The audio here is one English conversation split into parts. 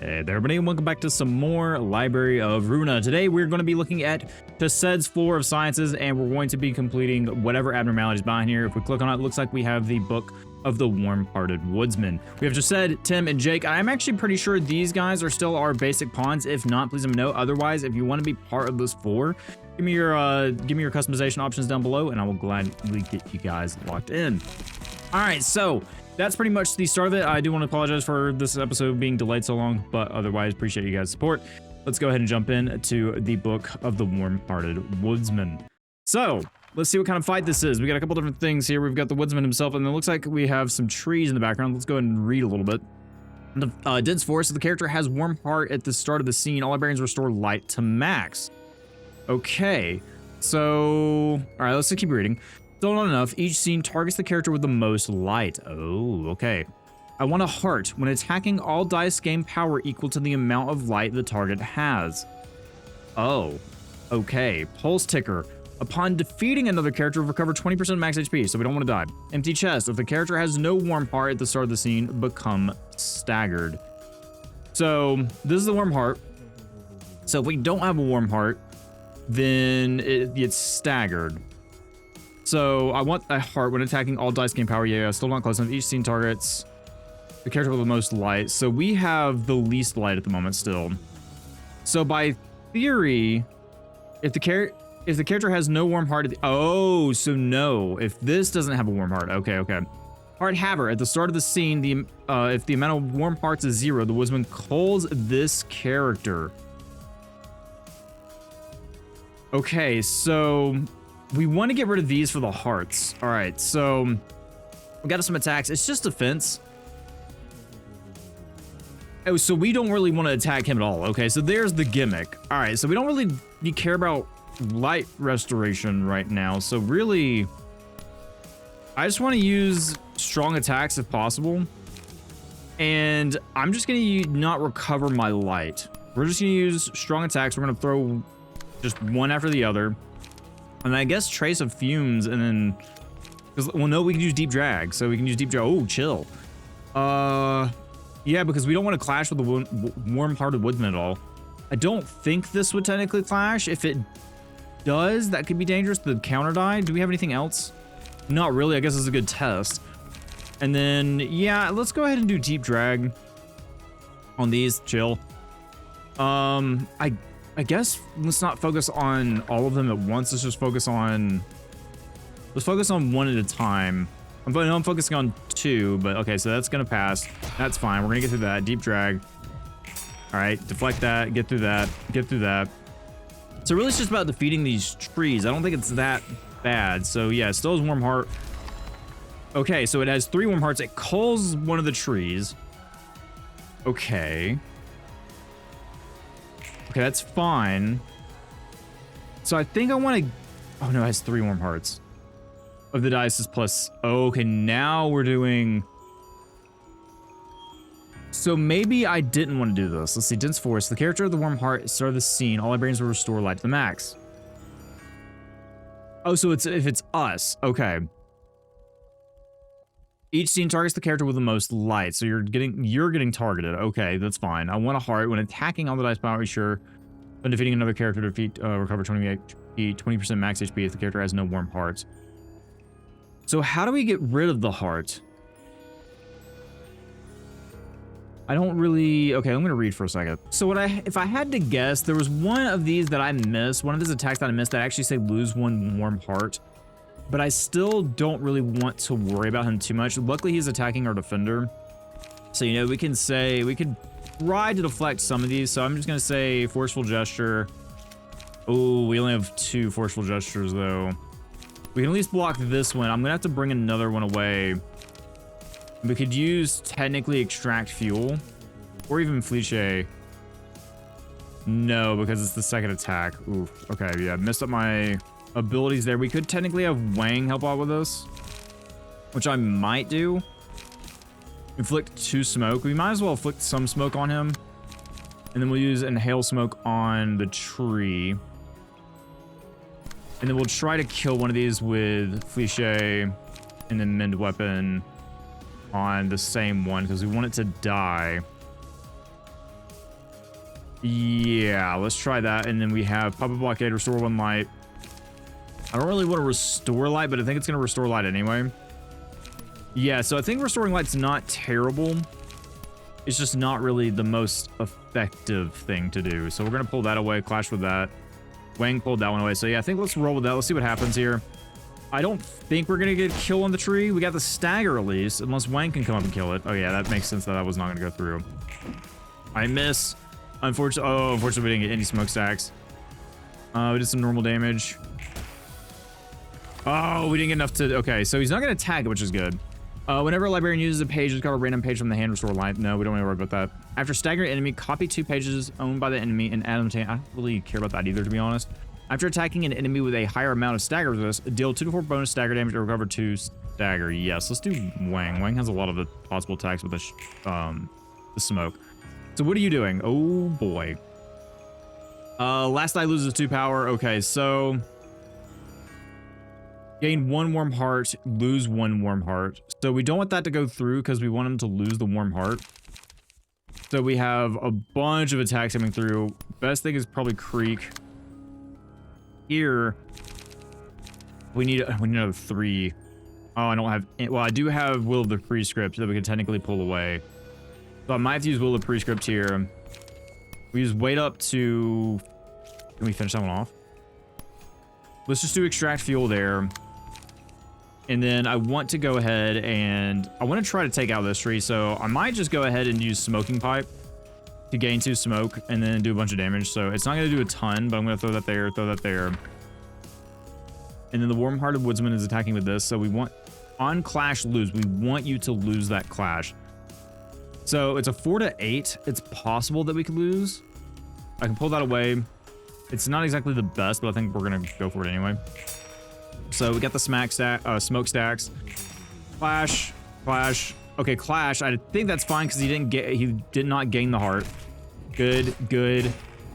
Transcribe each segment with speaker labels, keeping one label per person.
Speaker 1: Hey there everybody, and welcome back to some more Library of Ruina. Today we're going to be looking at Chassed's Floor of Sciences, and we're going to be completing whatever abnormalities behind here. If we click on it, it looks like we have the Book of the Warm-Hearted Woodsman. We have Chased, Tim, and Jake. I'm actually pretty sure these guys are still our basic pawns. If not, please let me know. Otherwise, if you want to be part of this floor, give me your customization options down below, and I will gladly get you guys locked in. All right, so that's pretty much the start of it. I do want to apologize for this episode being delayed so long, but otherwise appreciate you guys' support. Let's go ahead and jump in to the Book of the Warm-Hearted Woodsman. So let's see what kind of fight this is. We got a couple different things here. We've got the woodsman himself, and it looks like we have some trees in the background. Let's go ahead and read a little bit. The dense forest. The character has warm heart at the start of the scene. All librarians restore light to max. Okay, so all right, let's just keep reading. Still not enough. Each scene targets the character with the most light. Oh, okay. I want a heart. When attacking, all dice gain power equal to the amount of light the target has. Oh, okay. Pulse ticker. Upon defeating another character, recover 20% max HP, so we don't want to die. Empty chest. If the character has no warm heart at the start of the scene, become staggered. So this is the warm heart. So if we don't have a warm heart, then it gets staggered. So I want a heart when attacking, all dice gain power. Yeah, still not close enough. Each scene targets the character with the most light. So we have the least light at the moment still. So by theory, if the character has no warm heart, oh, so no. If this doesn't have a warm heart, okay. Heart haver. At the start of the scene, if the amount of warm hearts is 0, the woodsman calls this character. Okay, so we want to get rid of these for the hearts. All right, so we got some attacks. It's just defense. Oh, so we don't really want to attack him at all. Okay, so there's the gimmick. All right, so we don't really care about light restoration right now. So really, I just want to use strong attacks if possible. And I'm just going to not recover my light. We're just going to use strong attacks. We're going to throw just one after the other. And I guess trace of fumes, and then, well, no, we can use deep drag, so we can use deep drag. Oh, chill. Yeah, because we don't want to clash with the warm-hearted woodsman at all. I don't think this would technically clash. If it does, that could be dangerous. The counter die. Do we have anything else? Not really. I guess it's a good test. And then, yeah, let's go ahead and do deep drag on these. Chill. I guess let's not focus on all of them at once. Let's just focus on one at a time. I'm focusing on 2, but okay, so that's gonna pass. That's fine. We're gonna get through that. Deep drag. All right, deflect that. Get through that. Get through that. So really, it's just about defeating these trees. I don't think it's that bad. So yeah, it still has warm heart. Okay, so it has 3 warm hearts. It calls one of the trees. Okay. Okay, that's fine. So I think I want to... Oh, no, it has 3 warm hearts. Of the dice is plus... Oh, okay, now we're doing... So maybe I didn't want to do this. Let's see, dense forest. The character of the warm heart started the scene. All librarians will restore light to the max. Oh, so it's if it's us. Okay. Each scene targets the character with the most light, so you're getting targeted. Okay, that's fine. I want a heart. When attacking on the dice power, sure. When defeating another character, recover 20% max HP if the character has no warm hearts. So how do we get rid of the heart? I don't really... Okay, I'm gonna read for a second. So if I had to guess, there was one of these that I missed. One of these attacks that I missed that actually say lose 1 warm heart. But I still don't really want to worry about him too much. Luckily, he's attacking our defender. So, you know, we could try to deflect some of these. So I'm just going to say forceful gesture. Oh, we only have 2 forceful gestures, though. We can at least block this one. I'm going to have to bring another one away. We could use technically extract fuel or even fliche. No, because it's the second attack. Oof. Okay, yeah, messed up my abilities there. We could technically have Wang help out with this, which I might do. Inflict 2 smoke. We might as well inflict some smoke on him, and then we'll use inhale smoke on the tree, and then we'll try to kill one of these with fliche and then mend weapon on the same one because we want it to die. Yeah, let's try that. And then we have Puppet Blockade, Restore 1 Light. I don't really want to restore light, but I think it's going to restore light anyway. Yeah, so I think restoring light's not terrible. It's just not really the most effective thing to do. So we're going to pull that away, clash with that. Wang pulled that one away. So yeah, I think let's roll with that. Let's see what happens here. I don't think we're going to get a kill on the tree. We got the stagger at least, unless Wang can come up and kill it. Oh yeah, that makes sense that that was not going to go through. I miss. Unfortunately, we didn't get any smoke stacks. We did some normal damage. Oh, we didn't get enough to... Okay, so he's not going to attack it, which is good. Whenever a librarian uses a page, it's called a random page from the hand, restore light. No, we don't need to worry about that. After staggering an enemy, copy 2 pages owned by the enemy and add them to... I don't really care about that either, to be honest. After attacking an enemy with a higher amount of stagger resist, deal 2 to 4 bonus stagger damage or recover 2 stagger. Yes, let's do Wang. Wang has a lot of the possible attacks with the smoke. So what are you doing? Oh, boy. Last eye loses 2 power. Okay, so... Gain 1 warm heart, lose 1 warm heart. So we don't want that to go through because we want him to lose the warm heart. So we have a bunch of attacks coming through. Best thing is probably Creek. Here, we need another 3. Oh, I don't have... Well, I do have Will of the Prescript that we can technically pull away. So I might have to use Will of the Prescript here. We use Wait Up to... Can we finish that one off? Let's just do Extract Fuel there. And then I want to go ahead and... I want to try to take out this tree, so I might just go ahead and use Smoking Pipe to gain 2 smoke and then do a bunch of damage. So it's not going to do a ton, but I'm going to throw that there. And then the Warm-Hearted Woodsman is attacking with this, so we want... On Clash, lose. We want you to lose that Clash. So it's a 4 to 8. It's possible that we could lose. I can pull that away. It's not exactly the best, but I think we're going to go for it anyway. So we got the smoke stacks. Clash. Okay, Clash. I think that's fine because he did not gain the heart. Good.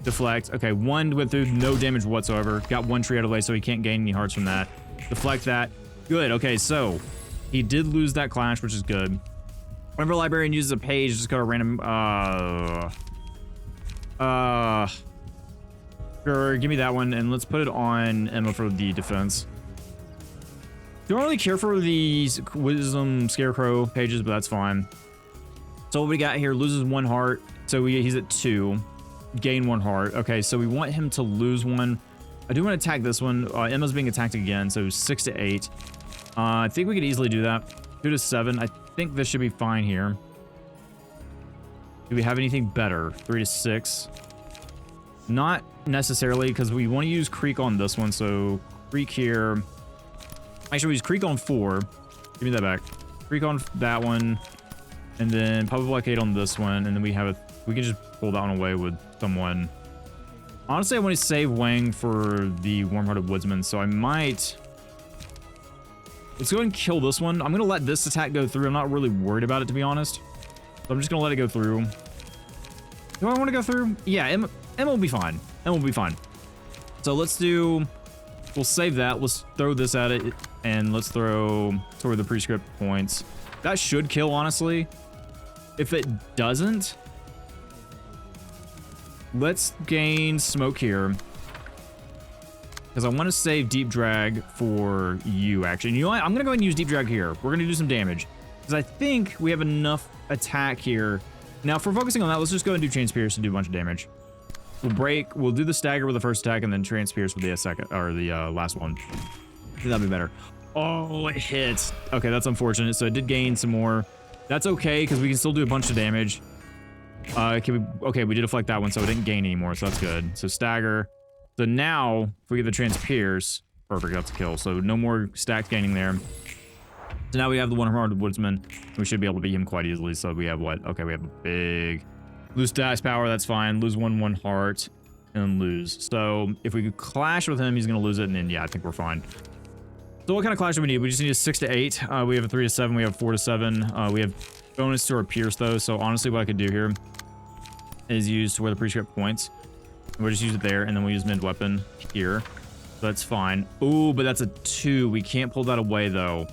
Speaker 1: Deflect. Okay, 1 went through, no damage whatsoever. Got 1 tree out of the way, so he can't gain any hearts from that. Deflect that. Good. Okay, so he did lose that Clash, which is good. Whenever a librarian uses a page, just go to random... Sure, give me that one, and let's put it on Emma for the defense. Don't really care for these Wisdom Scarecrow pages, but that's fine. So what we got here, loses 1 heart, so he's at 2. Gain 1 heart. Okay, so we want him to lose 1. I do want to attack this one. Emma's being attacked again, so 6 to 8. I think we could easily do that. 2 to 7. I think this should be fine here. Do we have anything better? 3 to 6. Not necessarily, because we want to use Creek on this one, so Creek here. Actually, we use Creek on 4. Give me that back. Creek on that one, and then Puppet Blockade on this one, and then we have we can just pull that one away with someone. Honestly, I want to save Wang for the Warm-Hearted Woodsman, so I might... Let's go ahead and kill this one. I'm going to let this attack go through. I'm not really worried about it, to be honest. So I'm just going to let it go through. Do I want to go through? Yeah, Emma will be fine. Emma will be fine. So let's do... We'll save that. Let's throw this at it, and let's throw toward the prescript points. That should kill, honestly. If it doesn't, let's gain smoke here. Because I want to save Deep Drag for you, actually. You know what? I'm going to go ahead and use Deep Drag here. We're going to do some damage. Because I think we have enough attack here. Now, if we're focusing on that, let's just go and do Chains Pierce and do a bunch of damage. We'll do the stagger with the first attack and then Chains Pierce with the second, or the last one. I think that'd be better. Oh, it hits. Okay, that's unfortunate. So it did gain some more. That's okay, because we can still do a bunch of damage. Okay, we did deflect that one, so it didn't gain anymore, so that's good. So stagger. So now, if we get the Chains Pierce, perfect, that's a kill. So no more stacks gaining there. So now we have the Warm-Hearted Woodsman. We should be able to beat him quite easily. So we have what? Okay, we have a big... Lose dash power, that's fine. Lose 1 heart, and lose. So if we could clash with him, he's going to lose it, and then, yeah, I think we're fine. So what kind of clash do we need? We just need a 6 to 8. We have a 3 to 7. We have 4 to 7. We have bonus to our Pierce, though. So honestly, what I could do here is use where the prescript points. We'll just use it there, and then we'll use mid-weapon here. So that's fine. Ooh, but that's a 2. We can't pull that away, though.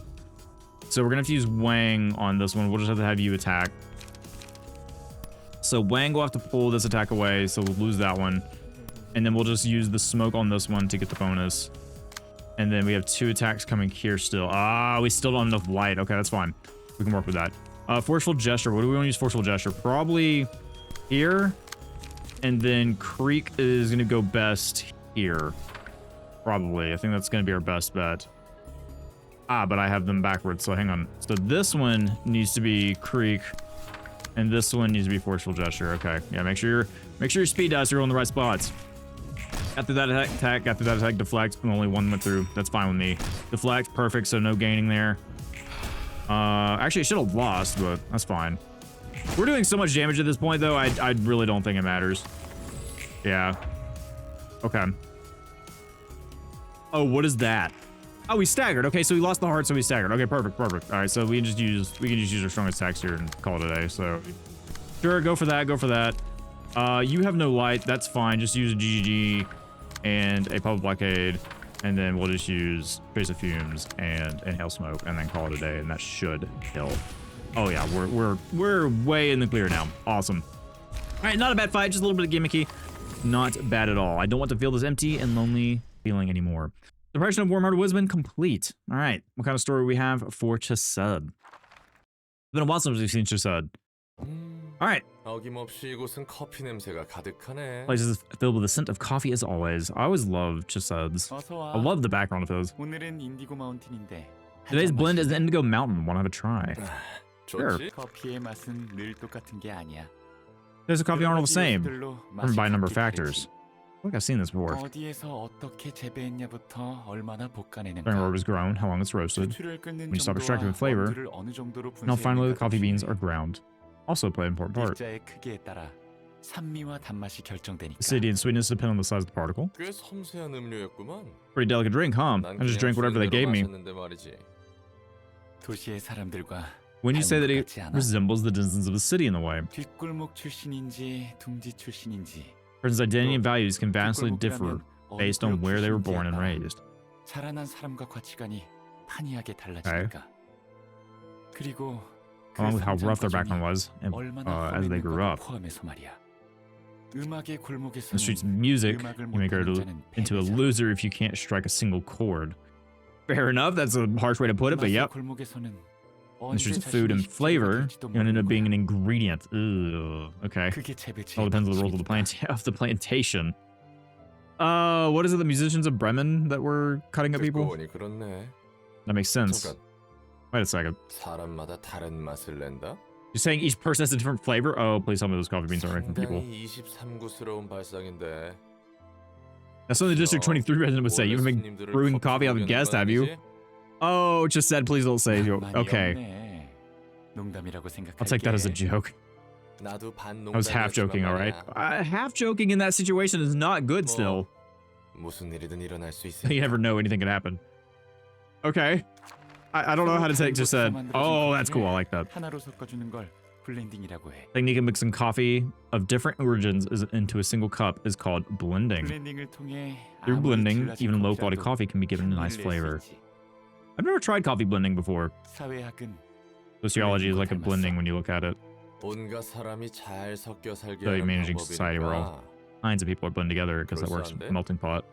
Speaker 1: So we're going to have to use Wang on this one. We'll just have to have you attack. So Wang will have to pull this attack away, so we'll lose that one. And then we'll just use the smoke on this one to get the bonus. And then we have 2 attacks coming here still. Ah, we still don't have enough light. Okay, that's fine. We can work with that. Forceful gesture. What do we want to use forceful gesture? Probably here. And then Creek is going to go best here. Probably. I think that's going to be our best bet. Ah, but I have them backwards, so hang on. So this one needs to be Creek. And this one needs to be forceful gesture. Okay. Yeah, make sure your speed dice are on the right spots. Got through that attack, got through that attack, deflect, and only one went through. That's fine with me. Deflect, perfect, so no gaining there. Actually, I should have lost, but that's fine. We're doing so much damage at this point, though, I really don't think it matters. Yeah. Okay. Oh, what is that? Oh, we staggered. Okay, so we lost the heart, so we staggered. Okay, perfect, perfect. All right, so we can just use our strongest attacks here and call it a day. So, sure, go for that, go for that. You have no light. That's fine. Just use a GGG and a public blockade, and then we'll just use trace of fumes and inhale smoke, and then call it a day, and that should kill. Oh yeah, we're way in the clear now. Awesome. All right, not a bad fight, just a little bit of gimmicky. Not bad at all. I don't want to feel this empty and lonely feeling anymore. Suppression of warm-hearted wisdom complete. All right, what kind of story we have for Chesed? It's been a while since we've seen Chesed. All right. Place is filled with the scent of coffee as always. I always love Chesed's. I love the background of those. Today's blend is Indigo Mountain. Want to have a try? Sure. There's a coffee aren't all the same, driven by a number of factors. I think I've seen this before. During where it was grown, how long it's roasted, when you stop extracting the flavor, and how finally the coffee beans are ground. Also play an important part. Acidity and sweetness depend on the size of the particle. Pretty delicate drink, huh? I just drank whatever they gave me. When you say that it resembles the denizens of the city in a way, person's identity and values can vastly differ based on where they were born and raised. Okay. Along with how rough their background was and, as they grew up. In the streets of music, you make her into a loser if you can't strike a single chord. Fair enough, that's a harsh way to put it, but yep. In the streets of food and flavor, you end up being an ingredient. Ugh, okay. All depends on the rules of the plantation. What is it, the musicians of Bremen that were cutting up people? That makes sense. Wait a second. You're saying each person has a different flavor? Oh, please tell me those coffee beans aren't from people. That's something the District 23 resident would say. You haven't been brewing coffee out of a guest, have you? Oh, just said, please don't say. Okay. I'll take that as a joke. I was half joking, alright? Half joking in that situation is not good still. You never know, anything can happen. Okay. I don't know how to take just said. Oh, that's cool. I like that. Technique of mixing coffee of different origins into a single cup is called blending. Through blending, even low-quality coffee can be given a nice flavor. I've never tried coffee blending before. Sociology is like a blending when you look at it. So you're managing society where all kinds of people are blend together because that works with melting pot.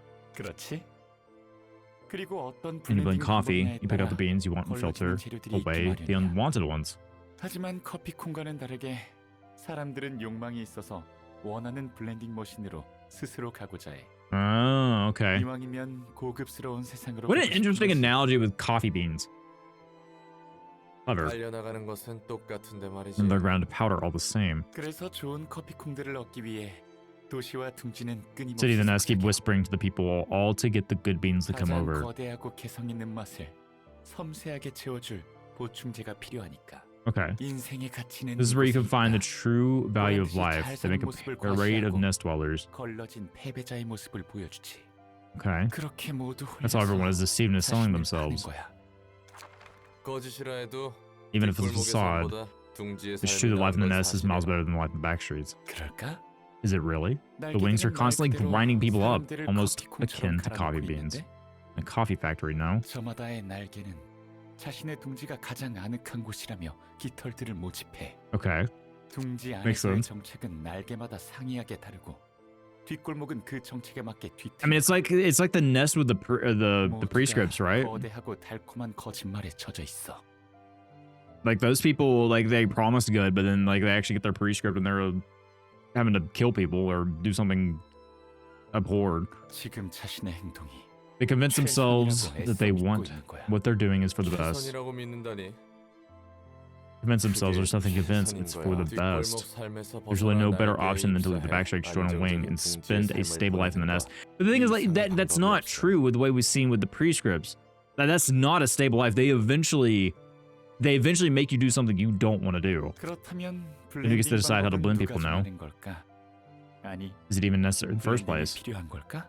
Speaker 1: When you blend coffee, you pick out the beans you want and filter away the unwanted ones.
Speaker 2: 하지만 커피 콩과는 다르게 사람들은 욕망이 있어서 원하는 블렌딩 머신으로 스스로 가고자 해.
Speaker 1: Oh, okay.
Speaker 2: 이왕이면 고급스러운 세상으로.
Speaker 1: What an interesting analogy with coffee beans. Clever.
Speaker 2: 달려나가는 것은 똑같은데 말이지.
Speaker 1: And they're ground to powder all the same.
Speaker 2: 그래서 좋은 커피 콩들을 얻기 위해 도시와 둥지는 끊임없이.
Speaker 1: City and Nest keep whispering to the people all to get the good beans to come over.
Speaker 2: 거대하고 개성 있는 맛을 섬세하게 채워줄 보충제가 필요하니까.
Speaker 1: Okay. This is where you can find the true value of life. They make a parade of nest dwellers. Okay. That's how everyone is deceived and is selling themselves. Even if it's a facade, it's true that life in the nest is miles better than life in the back streets. Is it really? The wings are constantly grinding people up, almost akin to coffee beans. A coffee factory, no?
Speaker 2: 자신의 둥지가 가장 아늑한 곳이라며 깃털들을 모집해.
Speaker 1: Okay.
Speaker 2: 둥지
Speaker 1: Makes
Speaker 2: 안에서의
Speaker 1: sense.
Speaker 2: 정책은 날개마다 상이하게 다르고 뒷골목은 그 정책에 맞게
Speaker 1: I mean, it's like the nest with the prescripts, right?
Speaker 2: 거대하고 달콤한 거짓말에 젖어 있어.
Speaker 1: Like those people, like they promise good, but then like they actually get their prescript and they're having to kill people or do something abhorred.
Speaker 2: 지금 자신의 행동이
Speaker 1: They convince themselves that they want what they're doing is for the best.
Speaker 3: 최선이라고 믿는다니.
Speaker 1: Convince themselves or something convinced it's for the best. There's really no better option than to leave the backstreet join a wing and spend a stable life in the nest. But the thing is, like that's not true with the way we've seen with the prescripts. That's not a stable life. They eventually make you do something you don't want to do.
Speaker 2: 그렇다면
Speaker 1: Who gets to decide how to blend people now?
Speaker 2: 아니,
Speaker 1: Is it even necessary in the first place?
Speaker 2: 필요한 걸까?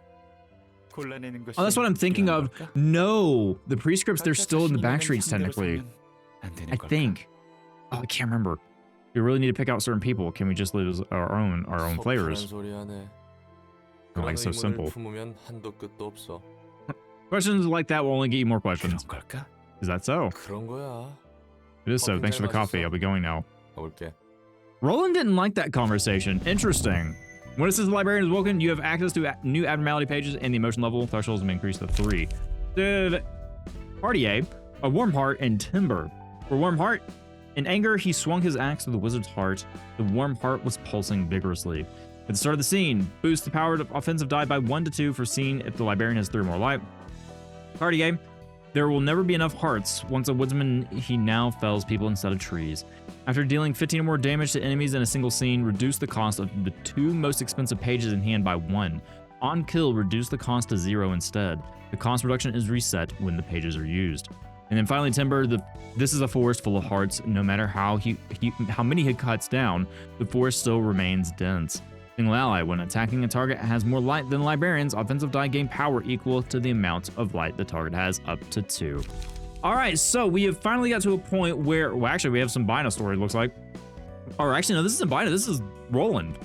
Speaker 2: 골라내는 것이
Speaker 1: Oh, that's what I'm thinking of.
Speaker 2: 필요한 걸까?
Speaker 1: No, the prescripts, they're still in the
Speaker 2: 각자
Speaker 1: backstreets
Speaker 2: 자신이 원하는
Speaker 1: technically.
Speaker 2: 상대로 살면 안 되는
Speaker 1: I
Speaker 2: 걸까?
Speaker 1: think. Oh, I can't remember. We really need to pick out certain people. Can we just live as our own flavors? Like so simple.
Speaker 3: 품으면 한도 끝도 없어.
Speaker 1: Questions like that will only get you more questions.
Speaker 2: 그런 걸까?
Speaker 1: Is that so?
Speaker 3: 그런 거야.
Speaker 1: It is so. Thanks for the coffee. I'll be going now.
Speaker 3: 가볼게.
Speaker 1: Roland didn't like that conversation. Interesting. When it says the librarian is woken, you have access to new abnormality pages and the emotion level thresholds have been increased to 3. Did Cartier, a warm heart, and Timber. For warm heart, in anger, he swung his axe to the wizard's heart. The warm heart was pulsing vigorously. At the start of the scene, boost the power of offensive die by 1 to 2 for scene if the librarian has 3 more life. Cartier, there will never be enough hearts. Once a woodsman, he now fells people instead of trees. After dealing 15 or more damage to enemies in a single scene, reduce the cost of the 2 most expensive pages in hand by 1. On kill, reduce the cost to 0 instead. The cost reduction is reset when the pages are used. And then finally, Timber, this is a forest full of hearts. No matter how many he cuts down, the forest still remains dense. Single ally, when attacking a target has more light than librarians, offensive die gain power equal to the amount of light the target has, up to 2. All right, so we have finally got to a point where, well, actually, we have some Bina story, it looks like. Or actually, no, this isn't Bina, this is Roland.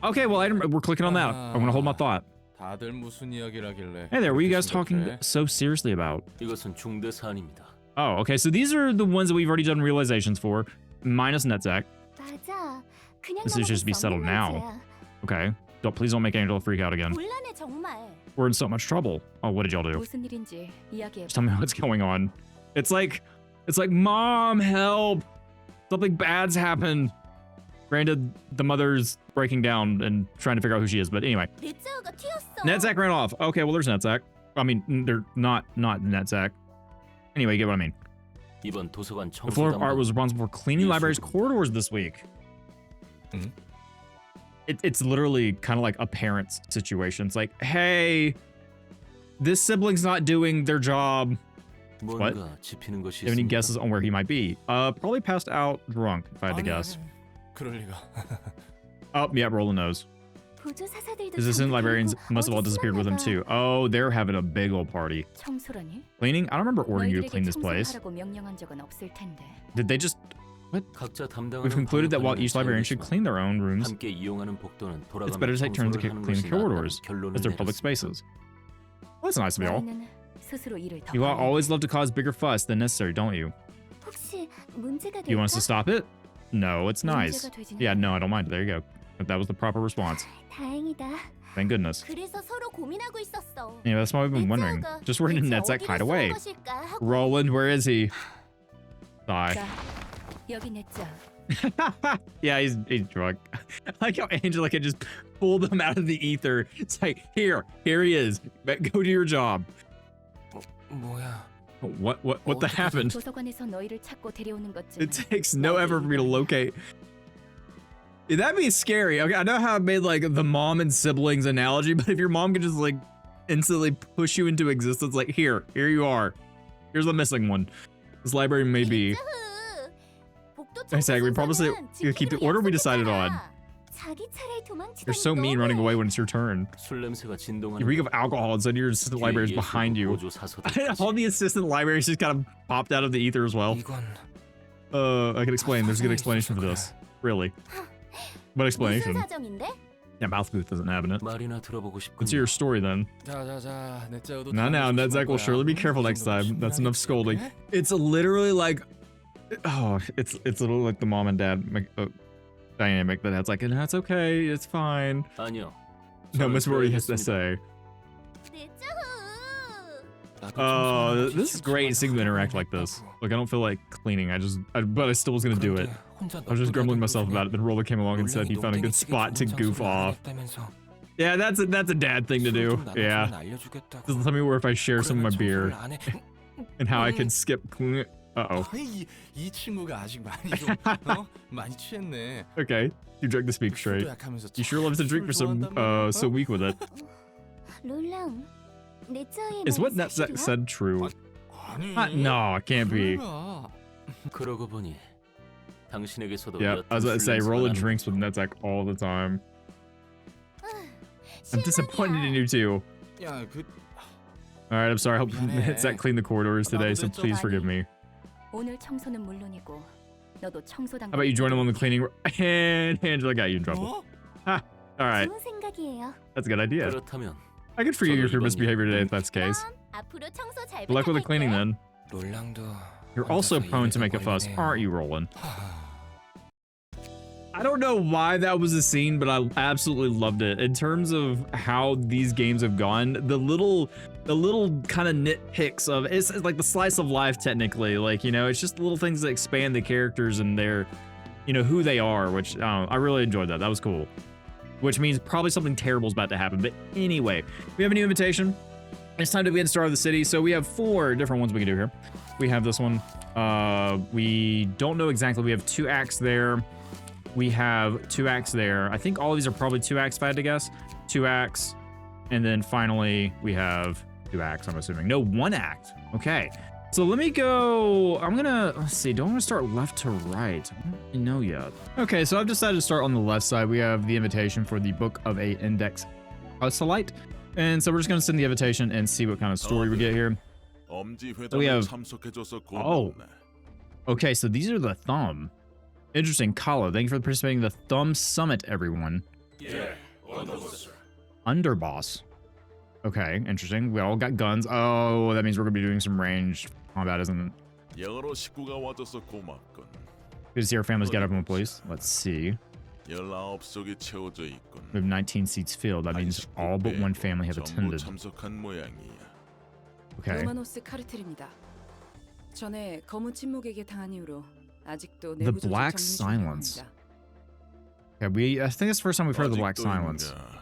Speaker 1: Okay, well, we're clicking on that. I want to hold my thought.
Speaker 3: 다들 무슨 이야기라길래?
Speaker 1: Hey there, what are you guys
Speaker 3: 그렇게
Speaker 1: talking
Speaker 3: 생각해?
Speaker 1: so seriously about?
Speaker 4: 이것은 중대 사안입니다.
Speaker 1: Oh, okay, so these are the ones that we've already done realizations for, minus Netzach.
Speaker 5: 맞아. 그냥
Speaker 1: This is just be settled now. Okay, please don't make Angela freak out again.
Speaker 5: 곤란해 정말.
Speaker 1: We're in so much trouble. Oh, what did y'all do?
Speaker 5: 무슨 일인지 이야기해.
Speaker 1: Just tell me what's going on. It's like, Mom, help! Something bad's happened. Granted, the mother's breaking down and trying to figure out who she is, but anyway.
Speaker 5: 넷자가 튀었어.
Speaker 1: Netzach ran off. Okay, well, there's Netzach. I mean, they're not Netzach. Anyway, you get what I mean.
Speaker 4: 이번 도서관
Speaker 1: The floor of art
Speaker 4: 청소
Speaker 1: was responsible for cleaning the library's corridors this week.
Speaker 3: Mhm.
Speaker 1: It's literally kind of like a parent's situation. It's like, hey, this sibling's not doing their job. What?
Speaker 4: 뭔가 짚히는 것이
Speaker 1: Do you have any
Speaker 4: 있습니까?
Speaker 1: guesses on where he might be? Probably passed out drunk, if I had to guess.
Speaker 3: 그럴 리가.
Speaker 1: Oh, yeah, Roland knows.
Speaker 5: 보조 사사들도
Speaker 1: His assistant
Speaker 5: 전부
Speaker 1: librarians
Speaker 5: 데리고
Speaker 1: must have all
Speaker 5: 어디
Speaker 1: disappeared with him
Speaker 5: 숨었나
Speaker 1: too.
Speaker 5: 봐.
Speaker 1: Oh, they're having a big old party.
Speaker 5: 청소라니?
Speaker 1: Cleaning? I don't remember ordering you to
Speaker 5: 너희들에게
Speaker 1: clean this place.
Speaker 5: 청소하라고 명령한 적은 없을 텐데.
Speaker 1: Did they just...
Speaker 4: 각자 담당하는
Speaker 1: We've concluded that while
Speaker 4: 방법은
Speaker 1: each librarian should
Speaker 4: 자유이지만
Speaker 1: clean their own rooms,
Speaker 4: 함께 이용하는 복도는
Speaker 1: it's
Speaker 4: 돌아가며
Speaker 1: better to take turns to
Speaker 4: 청소를 하는
Speaker 1: clean the
Speaker 4: 것이 낫다는
Speaker 1: corridors,
Speaker 4: 결론을
Speaker 1: as they're public
Speaker 4: 내렸습니다.
Speaker 1: spaces. Well, that's nice of y'all.
Speaker 5: 너희는 스스로 일을 더
Speaker 1: You
Speaker 5: 많이
Speaker 1: always love to cause bigger fuss than necessary, don't you?
Speaker 5: 혹시 문제가
Speaker 1: Do you want us to
Speaker 5: 될까?
Speaker 1: stop it? No, it's nice.
Speaker 5: 문제가 되지는
Speaker 1: Yeah,
Speaker 5: 않아.
Speaker 1: no, I don't mind. There you go. But that was the proper response.
Speaker 5: 다행이다.
Speaker 1: Thank goodness.
Speaker 5: 그래서 서로 고민하고 있었어.
Speaker 1: Yeah, that's what we've been wondering.
Speaker 5: 넷자가
Speaker 1: Just where did
Speaker 5: 대체
Speaker 1: Netzach
Speaker 5: 어디를
Speaker 1: hide
Speaker 5: 숨은
Speaker 1: away?
Speaker 5: 것일까 하고.
Speaker 1: Roland, where is he? Sigh.
Speaker 5: 자, 여기 넷자.
Speaker 1: Yeah, he's drunk. I like how Angela can just pull them out of the ether. It's like, here he is. Go do your job.
Speaker 3: 뭐야?
Speaker 1: What the happened?
Speaker 5: 도서관에서 너희를 찾고 데려오는 것쯤.
Speaker 1: It takes no effort for me to locate. Yeah, that'd be scary. Okay, I know how I made like the mom and siblings analogy, but if your mom could just like instantly push you into existence, like here you are. Here's the missing one. This library may be. Exactly, we promise to keep the order we decided on. You're so mean running away when it's your turn.
Speaker 4: 술 냄새가 진동하는
Speaker 1: You reek of alcohol and your assistant library is behind you.
Speaker 4: 보조 사서들까지.
Speaker 1: All the assistant libraries just kind of popped out of the ether as well.
Speaker 3: 이건
Speaker 1: I can explain. There's a good explanation for this. Really. What
Speaker 5: 무슨
Speaker 1: explanation?
Speaker 5: 사정인데?
Speaker 1: Yeah, Mouthbooth doesn't have it.
Speaker 4: 말이나 들어보고
Speaker 1: What's
Speaker 4: 싶군요.
Speaker 1: your story then?
Speaker 3: 자자자 넷자여도
Speaker 1: Now, Netzach will surely be careful next time. That's enough scolding. It's literally like Oh, it's a little like the mom and dad dynamic. The dad's like, no, it's okay, it's fine.
Speaker 4: 아니요.
Speaker 1: No,
Speaker 4: 저는
Speaker 1: Miss Rory has to
Speaker 4: 그러겠습니다.
Speaker 1: say.
Speaker 5: 내줘.
Speaker 1: This is great seeing them interact like this. Like I don't feel like cleaning. But I still was gonna do it. I was just grumbling to myself about it. Then Roller came along and said he found a good spot to goof off. Yeah, that's a dad thing to do. Yeah. Just tell me where if I share some of my beer and how I can skip clean. Uh-oh.
Speaker 3: 이 친구가 아직 많이 좀 많이 취했네.
Speaker 1: Okay. You drank the speak straight. He sure loves to drink for some so weak with it.
Speaker 5: 롤랑, 내 차에
Speaker 1: Is what Nat said true? No, it can't be.
Speaker 4: 그러고 보니 당신에게서도
Speaker 1: Yeah, I was about to say,
Speaker 4: 옅은
Speaker 1: Rolla
Speaker 4: 술냄새가
Speaker 1: drinks with Netzak all the time. I'm disappointed in you too.
Speaker 3: 야, 그
Speaker 1: Alright, I'm sorry. I hope
Speaker 3: 미안해.
Speaker 1: Netzak cleaned the corridors today, so please forgive me.
Speaker 5: 오늘 청소는 물론이고 너도 청소당.
Speaker 1: How about you join him on the cleaning? And Angela got you in trouble. Ha! Alright,
Speaker 5: 좋은 생각이에요.
Speaker 1: that's a good idea.
Speaker 4: 그렇다면
Speaker 1: I could forgive you for your misbehavior today if that's the case.
Speaker 5: 그럼 앞으로 청소 잘
Speaker 1: Good luck with the cleaning
Speaker 5: 부탁할게.
Speaker 1: then.
Speaker 3: 롤랑도
Speaker 1: You're also prone to make a fuss, aren't you, Roland? I don't know why that was a scene, but I absolutely loved it. In terms of how these games have gone, the little kind of nitpicks of it's like the slice of life technically, like, you know, it's just little things that expand the characters and their, you know, who they are, which I really enjoyed that. That was cool. Which means probably something terrible is about to happen. But anyway, we have a new invitation. It's time to begin Star of the City. So we have 4 different ones we can do here. We have this one. We don't know exactly. We have 2 acts there. We have 2 acts there. I think all of these are probably 2 acts if I had to guess. 2 acts. And then finally we have 2 acts, I'm assuming. No, 1 act. Okay. So let me go. Let's see. Do I want to start left to right? I don't really know yet. Okay, so I've decided to start on the left side. We have the invitation for the Book of a Index Proselyte. And so we're just going to send the invitation and see what kind of story we get here. So we have. Oh. Okay, so these are the Thumb. Interesting. Kala, thank you for participating in the Thumb Summit, everyone.
Speaker 3: Yeah.
Speaker 1: Underboss. Okay, interesting. We all got guns. Oh, that means we're going to be doing some ranged combat, isn't it?
Speaker 6: 여러 식구가 와줘서 고맙군.
Speaker 1: Good to see our families get everyone, please. Let's see.
Speaker 6: 19석이 채워져 있군.
Speaker 1: We have 19 seats filled. That means all but one family have
Speaker 6: 전부
Speaker 1: attended.
Speaker 6: 참석한 모양이야.
Speaker 1: Okay.
Speaker 7: 로마노스 카르텔입니다. 전에 검은 침묵에게 당한 이후로 아직도
Speaker 1: The
Speaker 7: 내부 조직
Speaker 1: Black
Speaker 7: 정리
Speaker 1: Silence.
Speaker 7: 중입니다.
Speaker 1: Okay, I think it's the first time we've heard of the Black
Speaker 6: 아직도
Speaker 1: Silence.
Speaker 6: 있는가?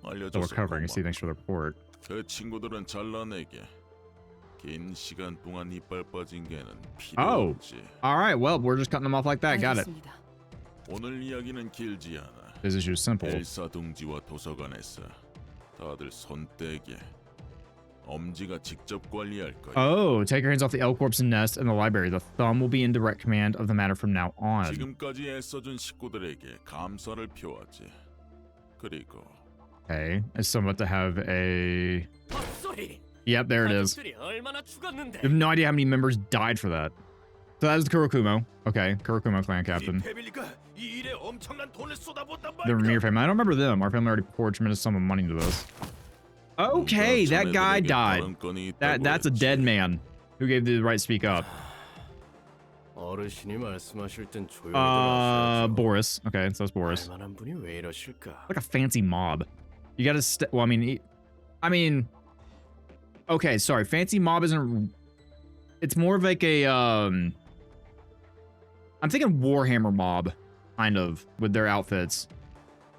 Speaker 1: So we're
Speaker 6: 알려줘서
Speaker 1: covering. See,
Speaker 6: 고마워.
Speaker 1: thanks for the report.
Speaker 6: 그 친구들은 잘라내게. 긴 시간 동안 이빨 빠진 개는 필요
Speaker 1: Oh.
Speaker 6: 없지.
Speaker 1: All right, well, we're just cutting them off like that. Got it.
Speaker 7: 알겠습니다.
Speaker 6: 오늘 이야기는 길지 않아.
Speaker 1: This issue is simple.
Speaker 6: 엘사 둥지와 도서관에서 다들 손떼게. 엄지가 직접 관리할 거야.
Speaker 1: Oh, take your hands off the L Corp's nest in the library. The Thumb will be in direct command of the matter from now on.
Speaker 6: 지금까지 애써준 식구들에게 감사를 표하지. 그리고
Speaker 1: Okay, so I'm about to have a... Yep, there it is.
Speaker 4: 가족들이 얼마나 죽었는데.
Speaker 1: You have no idea how many members died for that. So that is the Kurokumo. Okay, Kurokumo clan captain.
Speaker 3: 패밀리가 이 일에 엄청난 돈을 쏟아붓단
Speaker 1: The Vermeer family. I don't remember them. Our family already poured a tremendous sum of money into this. Okay, that guy died. That's a dead man. Who gave the right to speak up?
Speaker 4: 어르신이 말씀하실 땐 조용히 들었어야죠.
Speaker 1: Boris. Okay, so that's Boris.
Speaker 4: 알만한 분이 왜 이러실까?
Speaker 1: Like a fancy mob. You gotta well, I mean, okay, sorry. Fancy mob isn't, it's more of like a, I'm thinking Warhammer mob, kind of, with their outfits.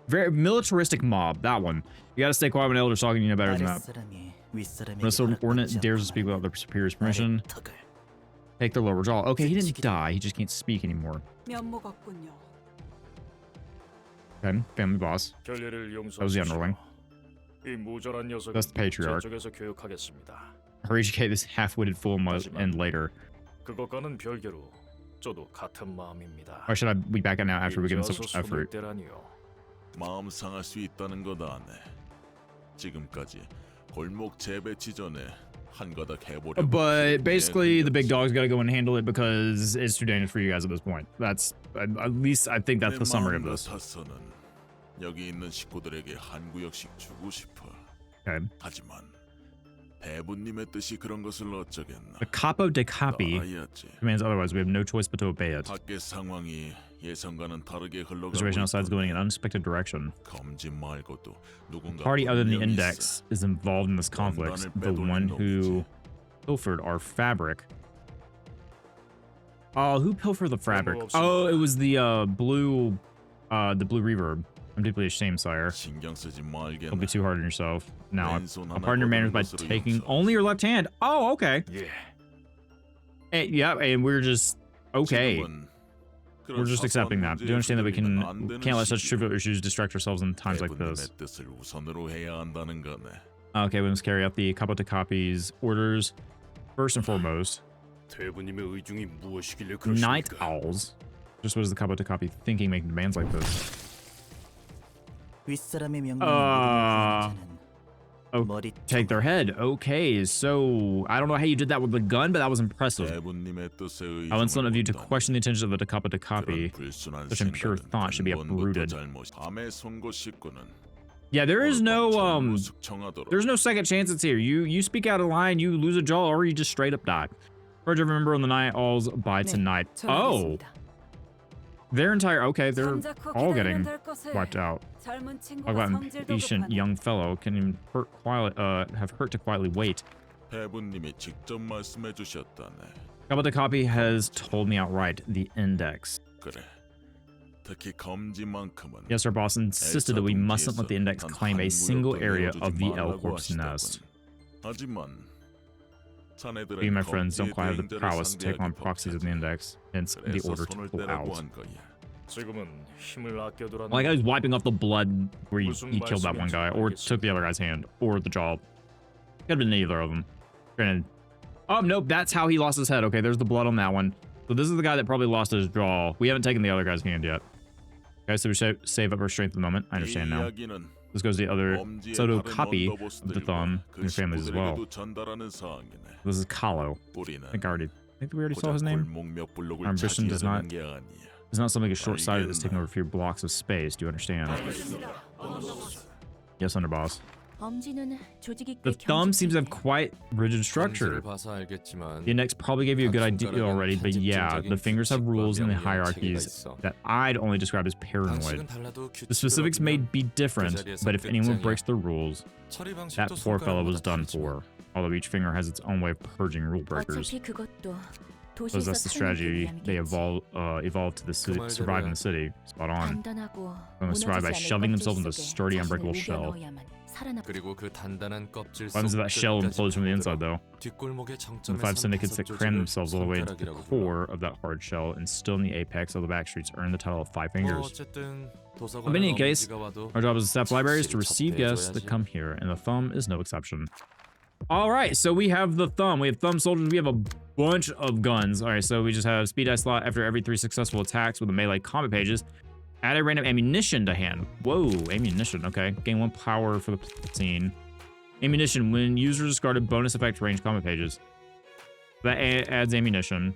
Speaker 1: Very militaristic mob, that one. You gotta stay quiet when elders talking, you know better than that. When a subordinate dares to speak without their superior's permission, take their lower jaw. Okay, he didn't die, he just can't speak anymore.
Speaker 7: 면목 없군요.
Speaker 1: Okay, family boss.
Speaker 2: 결례를
Speaker 1: That was the underling.
Speaker 2: 이 모자란 녀석은
Speaker 1: That's the patriarch.
Speaker 2: 저쪽에서 교육하겠습니다.
Speaker 1: I'll educate this half-witted fool and later.
Speaker 2: 그것과는 별개로 저도 같은 마음입니다.
Speaker 1: Or should I be back out now after we give him so much
Speaker 2: 이제와서
Speaker 1: effort?
Speaker 2: 손을 떼라니요.
Speaker 6: 마음 상할 수 있다는 것 아네. 지금까지 골목 재배치 전에 한 가닥 해보려고.
Speaker 1: But basically, the big dog's got to go and handle it because it's too dangerous for you guys at this point. That's at least I think that's the summary of this.
Speaker 6: 같아서는 여기 있는 식구들에게 한 구역씩 주고 싶어.
Speaker 1: Okay.
Speaker 6: 하지만 대부님의 뜻이 그런 것을 어쩌겠나.
Speaker 1: The capo de capi
Speaker 6: 나야지.
Speaker 1: commands otherwise. We have no choice but to obey it.
Speaker 6: 밖의 상황이 예상과는 다르게
Speaker 1: The
Speaker 6: 흘러가고
Speaker 1: situation outside is going in
Speaker 6: 있던데
Speaker 1: an unexpected direction.
Speaker 6: 검지 말고도 누군가
Speaker 1: Party other than the
Speaker 6: 분명히
Speaker 1: index is involved in this conflict. The one who pilfered our fabric. Oh, who pilfered the fabric? Oh, it was the blue reverb. I'm deeply ashamed, sire.
Speaker 6: 신경 쓰지
Speaker 1: Don't be
Speaker 6: 말겠나.
Speaker 1: too hard on yourself. Now,
Speaker 6: 왼손
Speaker 1: I'll
Speaker 6: 하나
Speaker 1: pardon your manners
Speaker 6: 거두는
Speaker 1: by
Speaker 6: 것으로
Speaker 1: taking
Speaker 6: 용서.
Speaker 1: only your left hand. Oh, okay.
Speaker 2: 예.
Speaker 1: Yeah, and we're just okay.
Speaker 6: 지금은 그런
Speaker 1: We're just accepting that.
Speaker 6: 사소한
Speaker 1: Do you understand that we
Speaker 6: 문제에 안 되는
Speaker 1: can't let such
Speaker 6: 시기에
Speaker 1: trivial issues distract ourselves in times like
Speaker 6: 대부님의
Speaker 1: this?
Speaker 6: 뜻을 우선으로 해야 한다는 거네.
Speaker 1: Okay, we must carry out the capo de capi's orders first and foremost.
Speaker 4: 대부님의 의중이 무엇이길래
Speaker 1: Night
Speaker 4: 그러십니까?
Speaker 1: owls. Just what is the capo de capi thinking, making demands like this?
Speaker 8: 윗사람의 명령을
Speaker 1: Uh,
Speaker 8: 모르는 머리
Speaker 1: Take their head. Okay, so I don't know how you did that with the gun, but that was impressive.
Speaker 6: 대부님의 뜻에
Speaker 1: I want some of you to
Speaker 6: 의존을
Speaker 1: question the intentions of the capo de
Speaker 6: 그런
Speaker 1: capi.
Speaker 6: 불순한
Speaker 1: Such impure
Speaker 6: 생각은
Speaker 1: thought should be
Speaker 6: 근본부터
Speaker 1: uprooted.
Speaker 6: 잘못. 밤의 선고 식구는
Speaker 1: Yeah, there is no
Speaker 6: 오늘 밤 숙청하도록.
Speaker 1: there's no second chances here. You speak out of line, you lose a jaw, or you just straight up die. Purge every member on the night owls by tonight. Oh, their entire they're all getting wiped out. Talk about an patient young fellow can even have hurt to quietly wait.
Speaker 6: 대부님이 직접 말씀해 주셨다네.
Speaker 1: Capo de capi has told me outright the index.
Speaker 6: 그래. 특히 검지만큼은
Speaker 1: Yes, our boss insisted that we mustn't let the index claim a single area of the L Corp's nest.
Speaker 6: 하지만 자네들은
Speaker 1: We, my friends, don't
Speaker 6: 검지의
Speaker 1: quite have the
Speaker 6: 대행자를
Speaker 1: prowess to take on
Speaker 6: 상대하기
Speaker 1: proxies of the index, hence the
Speaker 6: 그래서
Speaker 1: order to
Speaker 6: 손을
Speaker 1: pull
Speaker 6: 떼라고
Speaker 1: out.
Speaker 6: 한 거야.
Speaker 4: 지금은 힘을 아껴두라는
Speaker 1: Like I was wiping off the blood where
Speaker 4: 무슨
Speaker 1: he killed that one guy, or
Speaker 4: 말씀인지
Speaker 1: took the other guy's hand, or the jaw. Could have been neither of them. Granted. Oh, nope, that's how he lost his head. Okay, there's the blood on that one. So this is the guy that probably lost his jaw. We haven't taken the other guy's hand yet. Okay, so we save up our strength at the moment. I understand now.
Speaker 6: 이야기는
Speaker 1: This goes to the other
Speaker 6: 검지의
Speaker 1: pseudo
Speaker 6: 다른
Speaker 1: copy of the
Speaker 6: 언더보스들과
Speaker 1: thumb
Speaker 6: 그
Speaker 1: and their families as well.
Speaker 6: 식구들에게도 전달하는 사항이네.
Speaker 1: This is Kahlo.
Speaker 6: 우리는
Speaker 1: I think we already saw
Speaker 6: 고작
Speaker 1: his name.
Speaker 6: 골목 몇 블록을
Speaker 1: Our ambition does not-
Speaker 6: 차지하려는 게 아니야.
Speaker 1: It's not something as short-sighted as taking over a few blocks of space. Do you understand? Yes, underboss. The thumb seems to have quite rigid structure. The index probably gave you a good idea already, but yeah, the fingers have rules and the hierarchies that I'd only describe as paranoid. The specifics may be different, but if anyone breaks the rules, that poor fellow was done for. Although each finger has its own way of purging rule breakers. Because that's the strategy they evolved to survive in the city. Spot on. They're gonna survive by shoving themselves into a sturdy, unbreakable shell.
Speaker 3: 그리고 그 단단한 껍질
Speaker 1: What happens if that shell implodes from the inside, though?
Speaker 3: 뒷골목의
Speaker 1: The 5 syndicates that cram themselves all the way into the core of that hard shell and still in the apex of the back streets earn the title of Five Fingers.
Speaker 3: 어쨌든
Speaker 1: In any case, our job as a staff library is to receive guests that come here, and the thumb is no exception. All right, so we have the thumb. We have thumb soldiers. We have a bunch of guns. All right, so we just have speed dice slot after every 3 successful attacks with the melee combat pages. Add a random ammunition to hand. Whoa, ammunition. Okay, gain 1 power for the scene. Ammunition when users discarded bonus effect range combat pages. That adds ammunition.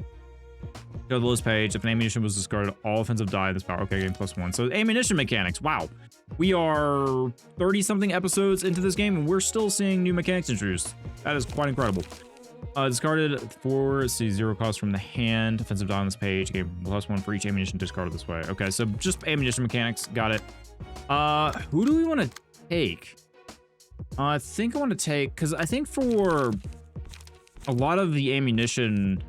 Speaker 1: Go to the list page. If an ammunition was discarded, all offensive die this power. Okay, gain +1. So ammunition mechanics. Wow. We are 30-something episodes into this game, and we're still seeing new mechanics introduced. That is quite incredible. Discarded 4, see 0 cost from the hand. Offensive die on this page. Gain +1 for each ammunition discarded this way. Okay, so just ammunition mechanics. Got it. Who do we want to take? I think I want to take, because I think for a lot of the ammunition,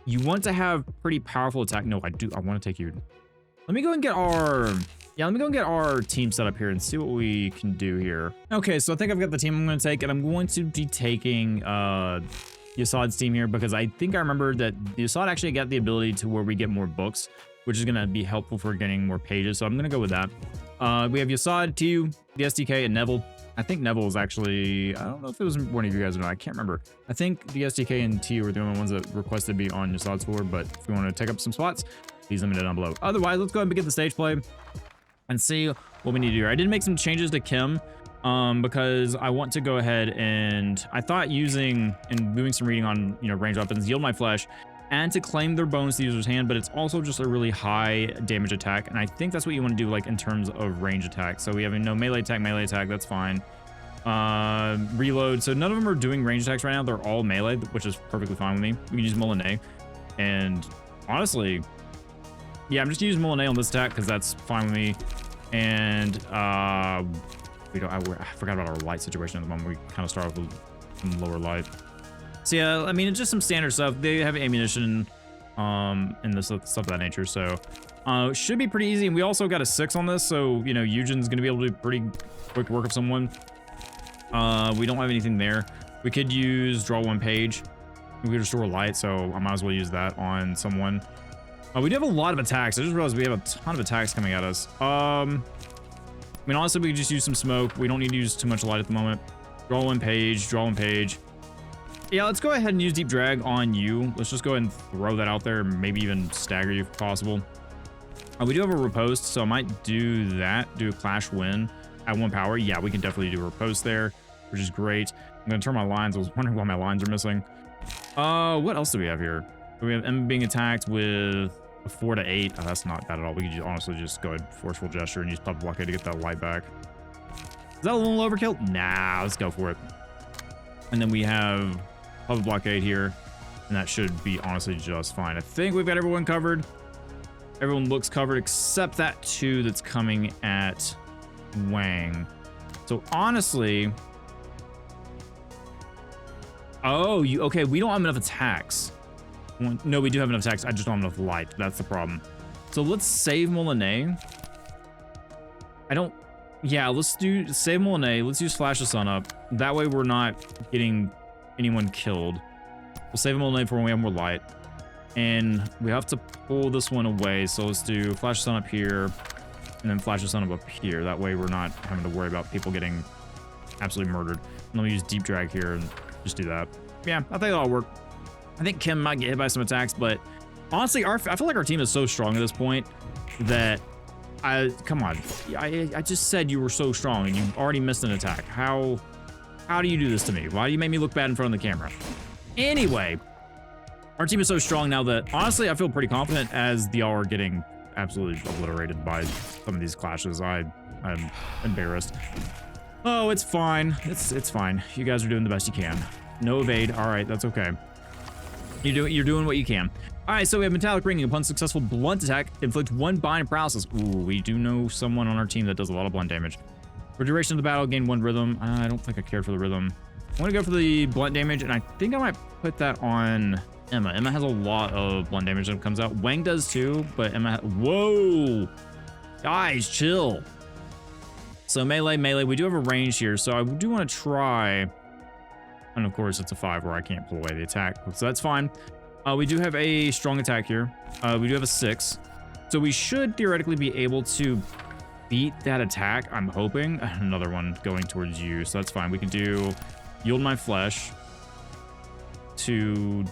Speaker 1: you want to have pretty powerful attack. No, I want to take you. Let me go and get our team set up here and see what we can do here. Okay, so I think I've got the team I'm going to take, and I'm going to be taking Yasad's team here because I think I remember that Yasad actually got the ability to where we get more books, which is going to be helpful for getting more pages. So I'm going to go with that. We have Yasad, Tiu, the SDK, and Neville. I think Neville is actually, I don't know if it was one of you guys or not. I can't remember. I think the SDK and Tiu were the only ones that requested to be on Yasad's floor, but if you want to take up some spots, please let me know down below. Otherwise, let's go ahead and begin the stage play and see what we need to do here. I did make some changes to Kim because I want to go ahead and I thought using and doing some reading on, ranged weapons, yield my flesh, and to claim their bonus to the user's hand, but it's also just a really high damage attack, and I think that's what you want to do, like in terms of range attack. So we have melee attack, that's fine. Reload. So none of them are doing range attacks right now. They're all melee, which is perfectly fine with me. We can use Molinet. And honestly, yeah, I'm just using Molinet on this attack because that's fine with me. And I forgot about our light situation at the moment. We kind of start off with some lower light. So yeah, I mean, it's just some standard stuff. They have ammunition and this stuff of that nature. So should be pretty easy. And we also got a 6 on this. So, you know, Eugen's going to be able to do pretty quick work of someone. We don't have anything there. We could use draw 1 page. We could restore light. So I might as well use that on someone. We do have a lot of attacks. I just realized we have a ton of attacks coming at us. I mean, honestly, we could just use some smoke. We don't need to use too much light at the moment. Draw 1 page, draw 1 page. Yeah, let's go ahead and use deep drag on you. Let's just go ahead and throw that out there. Maybe even stagger you if possible. We do have a riposte, so I might do that. Do a clash win at 1 power. Yeah, we can definitely do a riposte there, which is great. I'm going to turn my lines. I was wondering why my lines are missing. What else do we have here? We have Emma being attacked with a 4 to 8. Oh, that's not bad at all. We could honestly just go ahead forceful gesture and use puppet blockade to get that light back. Is that a little overkill? Nah, let's go for it. And then we have puppet blockade here, and that should be honestly just fine. I think we've got everyone covered. Everyone looks covered except that 2 that's coming at Wang. So honestly, oh, okay, we don't have enough attacks. No, we do have enough attacks. I just don't have enough light. That's the problem. So let's save Molinet. Yeah, let's save Molinet. Let's use Flash the Sun up. That way we're not getting anyone killed. We'll save Molinet for when we have more light. And we have to pull this one away. So let's do Flash the Sun up here and then Flash the Sun up here. That way we're not having to worry about people getting absolutely murdered. And let me use deep drag here and just do that. Yeah, I think that'll work. I think Kim might get hit by some attacks, but honestly, I feel like our team is so strong at this point that come on. I just said you were so strong and you already missed an attack. How do you do this to me? Why do you make me look bad in front of the camera? Anyway, our team is so strong now that honestly, I feel pretty confident as the y'all are getting absolutely obliterated by some of these clashes. I'm embarrassed. Oh, it's fine. It's fine. You guys are doing the best you can. No evade. All right, that's okay. You're doing what you can. All right, so we have Metallic Ringing. Upon successful blunt attack, inflict 1 bind paralysis. Ooh, we do know someone on our team that does a lot of blunt damage. For duration of the battle, gain 1 rhythm. I don't think I care for the rhythm. I want to go for the blunt damage, and I think I might put that on Emma. Emma has a lot of blunt damage that comes out. Wang does too, but Emma... Whoa! Guys, chill. So melee. We do have a range here, so I do want to try... And of course, it's a 5 where I can't pull away the attack. So that's fine. We do have a strong attack here. We do have a 6. So we should theoretically be able to beat that attack, I'm hoping. Another one going towards you, so that's fine. We can do Yield My Flesh to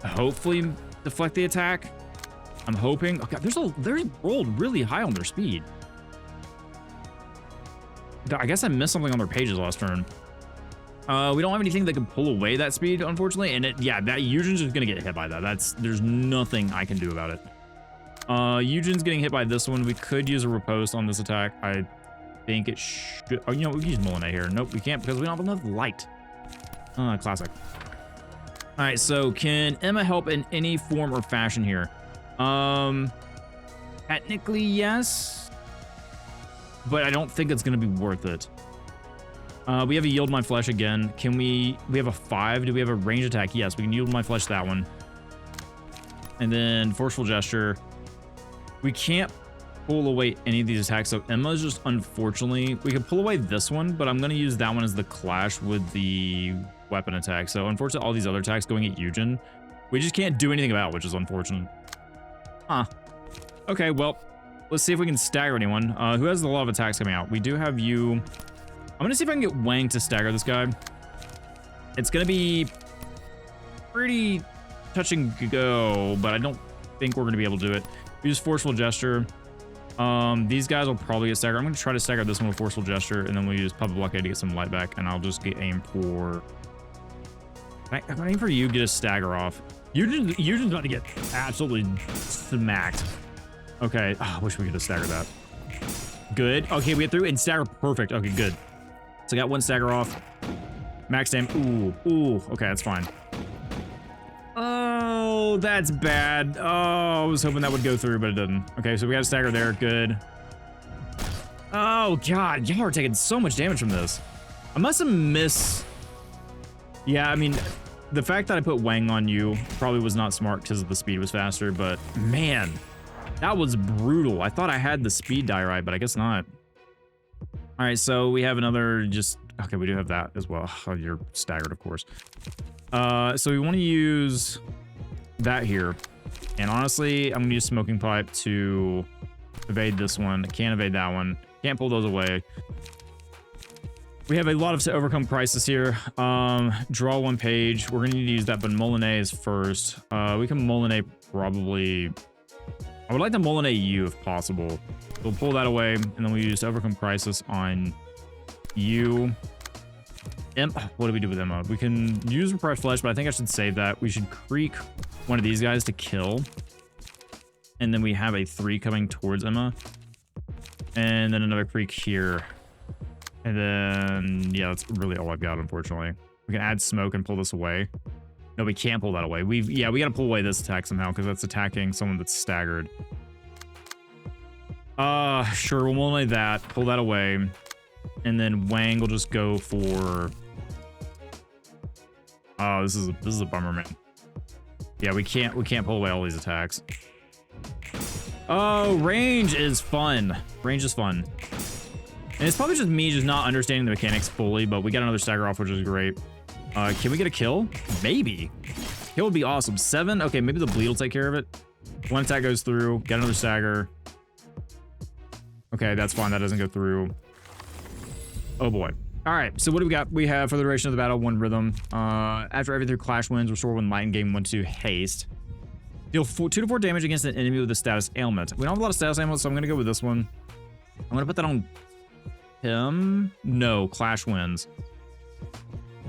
Speaker 1: hopefully deflect the attack. I'm hoping. Okay, they're rolled really high on their speed. I guess I missed something on their pages last turn. We don't have anything that can pull away that speed, unfortunately. And that Eugen's just gonna get hit by that. There's nothing I can do about it. Eugen's getting hit by this one. We could use a riposte on this attack. I think it should. Oh, you know, we can use Molinet here. Nope, we can't because we don't have enough light. Classic. All right, so can Emma help in any form or fashion here? Technically, yes. But I don't think it's gonna be worth it. We have a Yield My Flesh again. Can we have a 5? Do we have a range attack? Yes, we can Yield My Flesh that one. And then Forceful Gesture. We can't pull away any of these attacks, so Emma's just unfortunately... We can pull away this one, but I'm going to use that one as the clash with the weapon attack. So unfortunately, all these other attacks going at Eugen, we just can't do anything about, which is unfortunate. Huh. Okay, well, let's see if we can stagger anyone. Who has a lot of attacks coming out? We do have you... I'm gonna see if I can get Wang to stagger this guy. It's gonna be pretty touch and go, but I don't think we're gonna be able to do it. Use Forceful Gesture. These guys will probably get staggered. I'm gonna try to stagger this one with Forceful Gesture, and then we'll use Puppet Blockade to get some light back, and I'll just get aim for... I'm aim for you, get a stagger off. Eugen's about to get absolutely smacked. Okay, I wish we could have staggered that. Good. Okay, we get through and stagger. Perfect. Okay, good. So I got 1 stagger off. Max damage. Ooh. Okay, that's fine. Oh, that's bad. Oh, I was hoping that would go through, but it didn't. Okay, so we got a stagger there. Good. Oh, God. Y'all are taking so much damage from this. I must have missed... Yeah, I mean, the fact that I put Wang on you probably was not smart because the speed was faster, but man, that was brutal. I thought I had the speed die right, but I guess not. All right, so we have another just... Okay, we do have that as well. Oh, you're staggered, of course. So we want to use that here. And honestly, I'm going to use Smoking Pipe to evade this one. I can't evade that one. Can't pull those away. We have a lot of to overcome crisis here. Draw 1 page. We're going to need to use that, but Molinet first. We can Molinet probably... I would like to Molinet you if possible. We'll pull that away, and then we use overcome crisis on you. What do we do with Emma? We can use Repressed Flesh, but I think I should save that. We should creek one of these guys to kill. And then we have a 3 coming towards Emma. And then another creek here. And then, yeah, that's really all I've got, unfortunately. We can add smoke and pull this away. No, we can't pull that away. We got to pull away this attack somehow, because that's attacking someone that's staggered. Sure, we'll only that. Pull that away. And then Wang will just go for... Oh, this is a bummer, man. Yeah, we can't pull away all these attacks. Oh, range is fun. Range is fun. And it's probably just me just not understanding the mechanics fully, but we got another stagger off, which is great. Can we get a kill? Maybe. Kill would be awesome. 7? Okay, maybe the bleed will take care of it. 1 attack goes through. Got another stagger. Okay, that's fine. That doesn't go through. Oh, boy. All right, so what do we got? We have, for the duration of the battle, 1 rhythm. After every 3 clash wins, restore 1 light and gain 1/2 haste. Deal 2 to 4 damage against an enemy with a status ailment. We don't have a lot of status ailments, so I'm going to go with this one. I'm going to put that on him. No, clash wins.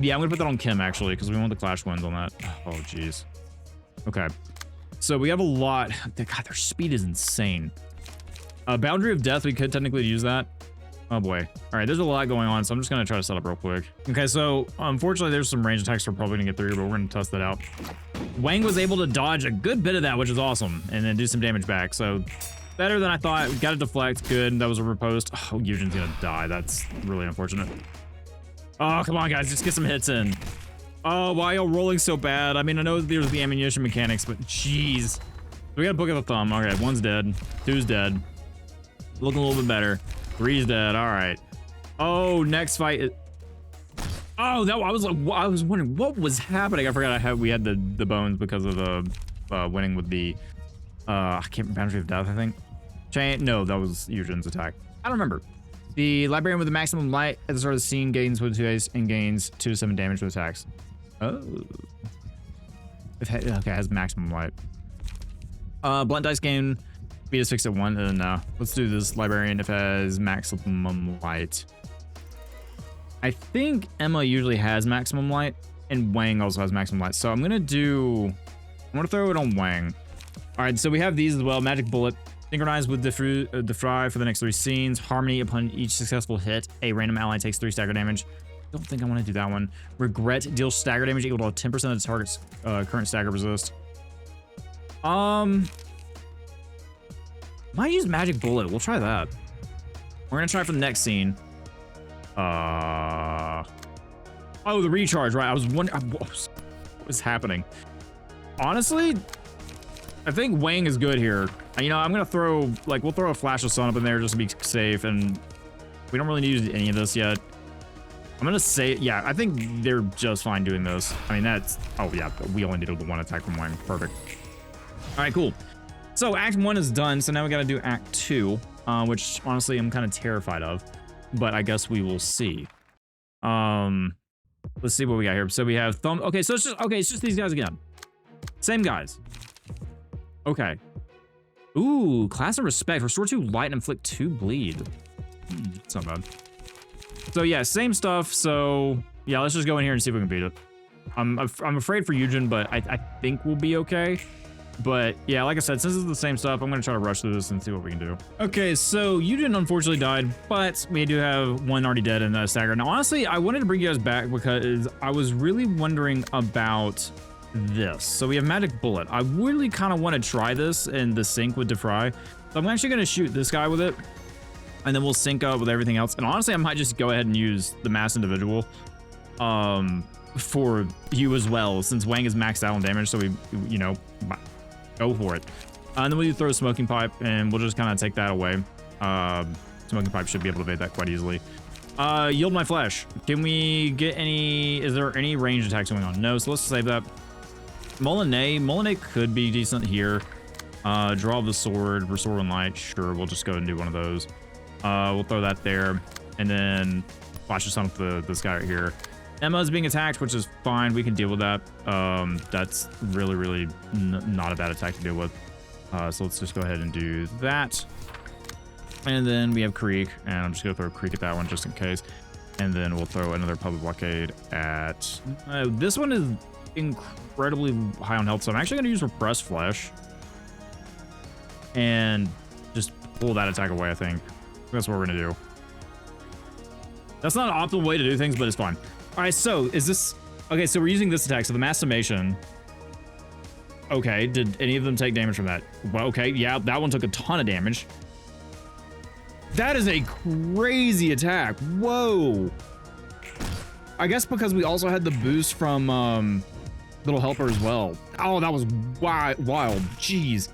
Speaker 1: Yeah, I'm going to put that on Kim, actually, because we want the clash wins on that. Oh, jeez. Okay. So we have a lot. God, their speed is insane. Boundary of Death, we could technically use that. Oh, boy. All right, there's a lot going on, so I'm just going to try to set up real quick. Okay, so unfortunately, there's some range attacks we're probably going to get through, but we're going to test that out. Wang was able to dodge a good bit of that, which is awesome, and then do some damage back. So better than I thought. We got a deflect. Good. That was a riposte. Oh, Eugen's going to die. That's really unfortunate. Oh, come on, guys. Just get some hits in. Oh, why are y'all rolling so bad? I mean, I know there's the ammunition mechanics, but jeez. We got a book of the thumb. Okay, 1's dead. 2's dead. Looking a little bit better. 3's dead. All right. Oh, next fight. Oh, that I was wondering what was happening. I forgot we had the bones because of the winning with the I can't remember, Boundary of Death, I think. No, that was Eugen's attack. I don't remember. The librarian with the maximum light at the start of the scene gains 1 to 2 haste and gains 2 to 7 damage with attacks. Oh. Okay, it has maximum light. Blunt dice gain speed is fixed at 1. And let's do this librarian if it has maximum light. I think Emma usually has maximum light, and Wang also has maximum light. So I'm gonna throw it on Wang. All right, so we have these as well. Magic Bullet. Synchronize with Defry for the next 3 scenes. Harmony upon each successful hit. A random ally takes 3 stagger damage. Don't think I want to do that one. Regret deals stagger damage equal to 10% of the target's current stagger resist. Might use Magic Bullet. We'll try that. We're gonna try it for the next scene. Oh, the recharge, right? I was wondering what was happening. Honestly, I think Wang is good here. You know, I'm gonna throw, we'll throw a Flash of Sun up in there just to be safe, and we don't really need to use any of this yet. I'm gonna say, yeah, I think they're just fine doing this. I mean, that's, oh yeah, we only needed the 1 attack from Wang. Perfect. All right, cool. So Act 1 is done, so now we gotta do Act 2, which honestly I'm kind of terrified of, but I guess we will see. Let's see what we got here. So we have Thumb. Okay, so it's just these guys again. Same guys. Okay. Ooh, Class and Respect. Restore 2 light and inflict 2 bleed. It's not bad. So yeah, same stuff. So yeah, let's just go in here and see if we can beat it. I'm afraid for Eugen, but I think we'll be okay. But yeah, like I said, since it's the same stuff, I'm going to try to rush through this and see what we can do. Okay, so you didn't unfortunately died, but we do have one already dead and a stagger. Now, honestly, I wanted to bring you guys back because I was really wondering about this. So we have magic bullet. I really kind of want to try this in the sync with Defry. So I'm actually going to shoot this guy with it, and then we'll sync up with everything else. And honestly, I might just go ahead and use the mass individual for you as well, since Wang is maxed out on damage. So we, you know, go for it. And then we throw a smoking pipe, and we'll just kind of take that away. Smoking pipe should be able to evade that quite easily. Yield my flesh. Can we get any? Is there any range attacks going on? No, so let's save that. Molinet could be decent here. Draw the sword, restore one light. Sure, we'll just go and do one of those. We'll throw that there, and then flash the sun with this guy right here. Emma's being attacked, which is fine. We can deal with that. That's really not a bad attack to deal with. So let's just go ahead and do that. And then we have Creek, and I'm just gonna throw Creek at that one just in case. And then we'll throw another public blockade at this one is incredibly high on health, so I'm actually gonna use Repressed Flesh and just pull that attack away. I think that's what we're gonna do. That's not an optimal way to do things, but it's fine. All right, so is this okay? So we're using this attack. So the mass summation. Okay, did any of them take damage from that? Well, okay, yeah, that one took a ton of damage. That is a crazy attack. Whoa. I guess because we also had the boost from Little Helper as well. Oh, that was wild. Jeez.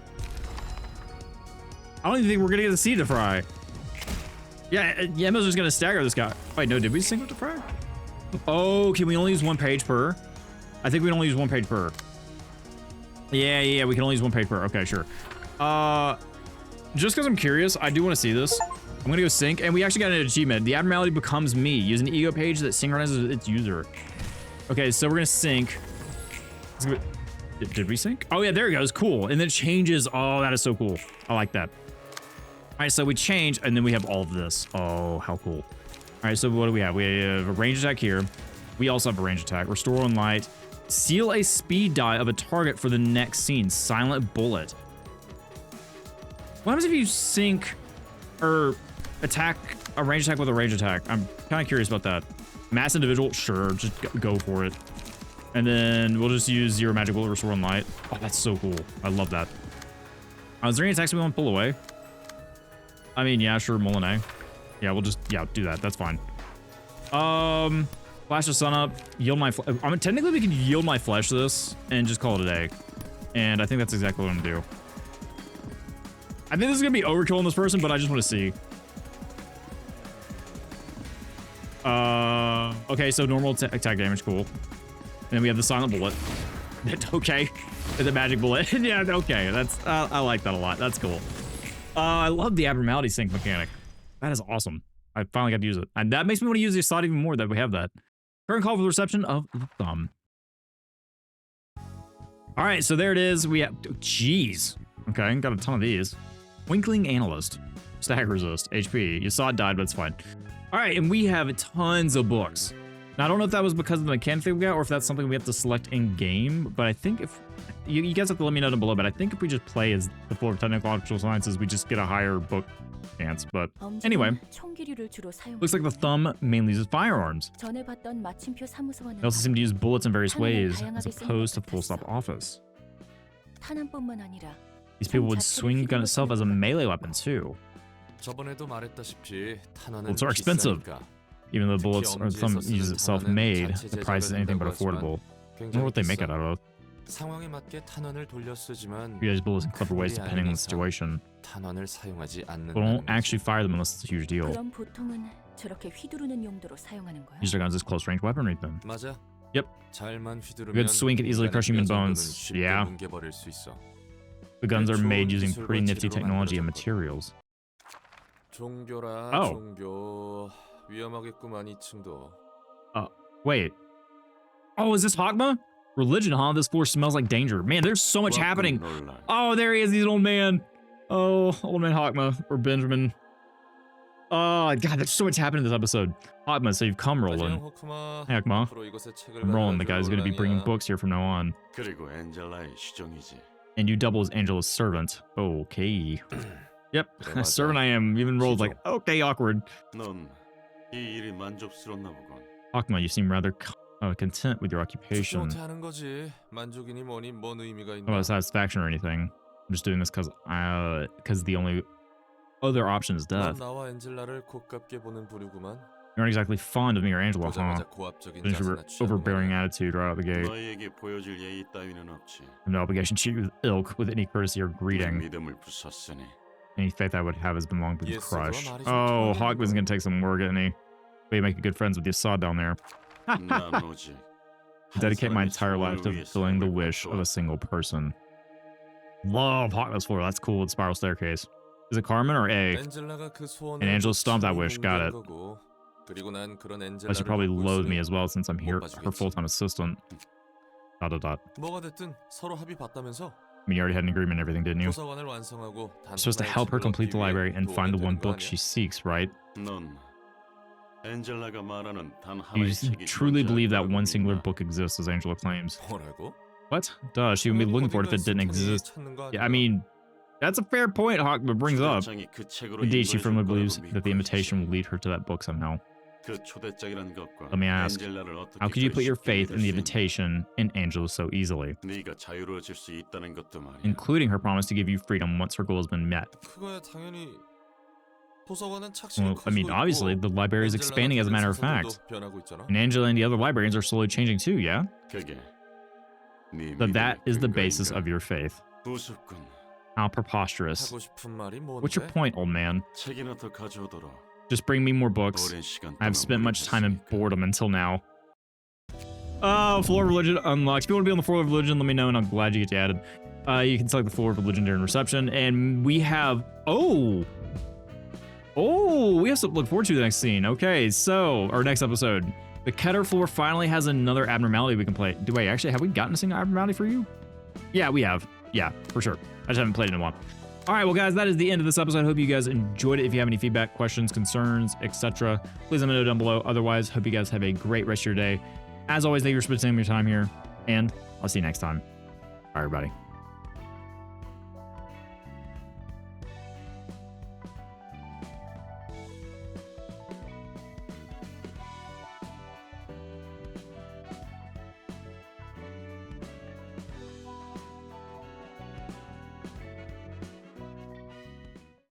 Speaker 1: I don't even think we're gonna get to see Defry. Yeah, Emma's just gonna stagger this guy. Wait, no, did we sync with Defry? Oh, can we only use one page per? I think we can only use one page per. Yeah, we can only use one page per. Okay, sure. Just because I'm curious, I do want to see this. I'm gonna go sync, and we actually got an achievement. The abnormality becomes me. Use an ego page that synchronizes its user. Okay, so we're gonna sync. Did we sync? Oh yeah, there it goes. Cool. And then it changes. Oh, that is so cool. I like that. All right, so we change, and then we have all of this. Oh, how cool. All right, so what do we have? We have a range attack here. We also have a range attack. Restore one light. Seal a speed die of a target for the next scene. Silent bullet. What happens if you sync or attack a range attack with a range attack? I'm kind of curious about that. Mass individual, sure, just go for it. And then we'll just use zero magic bullet, restore one light. Oh, that's so cool. I love that. Is there any attacks we want to pull away? I mean, yeah, sure, Molinet. Yeah, we'll just, yeah, do that. That's fine. Flash the sun up, yield my, I mean, technically we can yield my flesh to this and just call it a day. And I think that's exactly what I'm gonna do. I think this is gonna be overkill on this person, but I just want to see. Okay, so normal attack damage, cool. And then we have the silent bullet. Okay, and the magic bullet. Yeah, okay, that's I like that a lot. That's cool. I love the abnormality sync mechanic. That is awesome. I finally got to use it, and that makes me want to use the slot even more that we have that. Current call for the reception of the thumb. All right, so there it is. We have, jeez. Okay, got a ton of these. Twinkling Analyst, Stagger Resist, HP. You saw it died, but it's fine. All right, and we have tons of books. Now, I don't know if that was because of the mechanic thing we got or if that's something we have to select in game, but I think if you guys have to let me know down below, but I think if we just play as the floor of technological sciences, we just get a higher book chance. But anyway, looks like the thumb mainly uses firearms. They also seem to use bullets in various ways as opposed to full stop office. These people would swing the gun itself as a melee weapon too. Bullets are expensive. Even though the bullets or thumb uses itself made, the price is anything but affordable. I wonder what they make it out of. You use bullets in clever ways depending on the situation. But don't actually fire them unless it's a huge deal. Use their guns as close range weaponry then. Yep. A good swing can easily crush human bones. Yeah. The guns are made using pretty nifty technology and materials. Oh. Wait. Oh, is this Hogma? Religion, huh? This floor smells like danger. Man, there's so much happening. Oh, there he is, he's an old man. Oh, old man Hogma, or Benjamin. Oh, God, there's so much happening in this episode. Hogma, so you've come, Roland. Hey, Hogma. I'm Roland, the guy who's going to be bringing books here from now on. And you double as Angela's servant. Okay. Yep.
Speaker 3: 맞아.
Speaker 1: Servant I am. Even rolled like, okay, awkward.
Speaker 8: 넌 이 일이 만족스럽나 보군.
Speaker 1: Hakma, you seem rather content with your
Speaker 3: 죽지
Speaker 1: occupation.
Speaker 3: 못해 하는 거지. 만족이니 뭐니 뭔 의미가
Speaker 1: Not
Speaker 3: 있나?
Speaker 1: about satisfaction or anything. I'm just doing this because the only other option is
Speaker 3: 넌
Speaker 1: death.
Speaker 3: 나와 엔젤라를 곱깝게 보는 부류구만.
Speaker 1: You aren't exactly fond of me or Angela, huh?
Speaker 3: 보자마자 고압적인
Speaker 1: There's your
Speaker 3: 자세나 취하는
Speaker 1: overbearing
Speaker 3: 거야.
Speaker 1: attitude right out the gate.
Speaker 8: 너희에게 보여줄 예의 따위는 없지.
Speaker 1: I have no obligation to treat you with ilk with any courtesy or
Speaker 8: 네
Speaker 1: greeting.
Speaker 8: 믿음을 부쉈으니
Speaker 1: Any faith I would have has been long been
Speaker 3: Yes,
Speaker 1: crushed.
Speaker 3: 그거 말이지.
Speaker 1: Oh,
Speaker 3: 통하는
Speaker 1: Hogman's
Speaker 3: 거.
Speaker 1: gonna take some work, isn't he? But you make good friends with the Assad down there.
Speaker 8: 난 오직
Speaker 1: Dedicate my
Speaker 8: 한
Speaker 1: entire
Speaker 8: 사람의
Speaker 1: life to
Speaker 8: 소원을 위해
Speaker 1: fulfilling the
Speaker 8: 삶을
Speaker 1: wish of a
Speaker 8: 바꿔.
Speaker 1: single person. Love Hogman's floor. That's cool. The spiral staircase. Is it Carmen or A?
Speaker 3: 엔젤라가 그 소원을
Speaker 1: And Angela stomped that wish. Got it.
Speaker 3: 거고. 그리고 난 그런
Speaker 1: But she
Speaker 3: 엔젤라를
Speaker 1: probably
Speaker 3: 돕고
Speaker 1: loathed me
Speaker 3: 있으니
Speaker 1: as well since I'm here,
Speaker 3: 못
Speaker 1: her
Speaker 3: 봐주겠지.
Speaker 1: full-time assistant. ...
Speaker 3: 뭐가 됐든 서로 합의 봤다면서?
Speaker 1: I mean, you already had an agreement and everything, didn't you?
Speaker 3: 도서관을 완성하고
Speaker 1: You're supposed to
Speaker 3: 하나의
Speaker 1: help her
Speaker 3: 책을
Speaker 1: complete the
Speaker 3: 얻기 위해
Speaker 1: library and
Speaker 3: 도움이
Speaker 1: find the one
Speaker 3: 되는 거
Speaker 1: book
Speaker 3: 아니야?
Speaker 1: she seeks, right?
Speaker 8: 넌 엔젤라가 말하는 단
Speaker 1: You
Speaker 8: 하나의
Speaker 1: just
Speaker 8: 책이
Speaker 1: truly believe that
Speaker 8: 존재한다고
Speaker 1: one singular
Speaker 8: 믿나?
Speaker 1: book exists, as Angela claims.
Speaker 3: 뭐라고?
Speaker 1: What? Duh, she would be looking for it if it didn't exist. Yeah, I mean, that's a fair point Hogman brings up.
Speaker 8: 초대장이 그 책으로
Speaker 1: Indeed, she
Speaker 8: 인도해줄
Speaker 1: firmly
Speaker 8: 거라고
Speaker 1: believes
Speaker 8: 믿고
Speaker 1: that the invitation
Speaker 8: 있지.
Speaker 1: will lead her to that book somehow.
Speaker 8: 그 초대장이란 것과
Speaker 1: Let me ask,
Speaker 8: 엔젤라를 어떻게
Speaker 1: how could you put your
Speaker 8: 쉽게
Speaker 1: faith in
Speaker 8: 믿을
Speaker 1: the
Speaker 8: 수 있니?
Speaker 1: invitation in Angela so easily,
Speaker 8: 네가 자유로워질 수 있다는 것도 말이야.
Speaker 1: including her promise to give you freedom once her goal has been met?
Speaker 3: 그거야 당연히 도서관은 착실히
Speaker 1: Well, I mean,
Speaker 3: 커지고
Speaker 1: obviously,
Speaker 3: 있고
Speaker 1: the library is expanding as a matter of fact.
Speaker 3: 사서들도 변하고 있잖아.
Speaker 1: And Angela and the other librarians are slowly changing too, yeah?
Speaker 8: 그게 네
Speaker 1: That that
Speaker 8: 믿음의
Speaker 1: is the basis
Speaker 8: 근거인가?
Speaker 1: of your faith.
Speaker 8: 우습군.
Speaker 1: How preposterous.
Speaker 3: 하고 싶은 말이 뭔데?
Speaker 1: What's your point, old man?
Speaker 8: 책이나 더 가져오도록.
Speaker 1: Just bring me more books.
Speaker 8: 오랜 시간
Speaker 1: I've
Speaker 8: 동안
Speaker 1: spent much time in
Speaker 8: 몰입했으니까.
Speaker 1: boredom until now. Oh, Floor of Religion unlocked. If you want to be on the Floor of Religion, let me know, and I'm glad you get added. You can select the Floor of Religion during reception, and we have... Oh! We have something to look forward to the next scene. Okay, so, our next episode. The Keter floor finally has another abnormality we can play. Wait, actually, have we gotten a single abnormality for you? Yeah, we have. Yeah, for sure. I just haven't played it in a while. All right, well, guys, that is the end of this episode. Hope you guys enjoyed it. If you have any feedback, questions, concerns, etc., please let me know down below. Otherwise, hope you guys have a great rest of your day. As always, thank you for spending your time here, and I'll see you next time. Bye, everybody.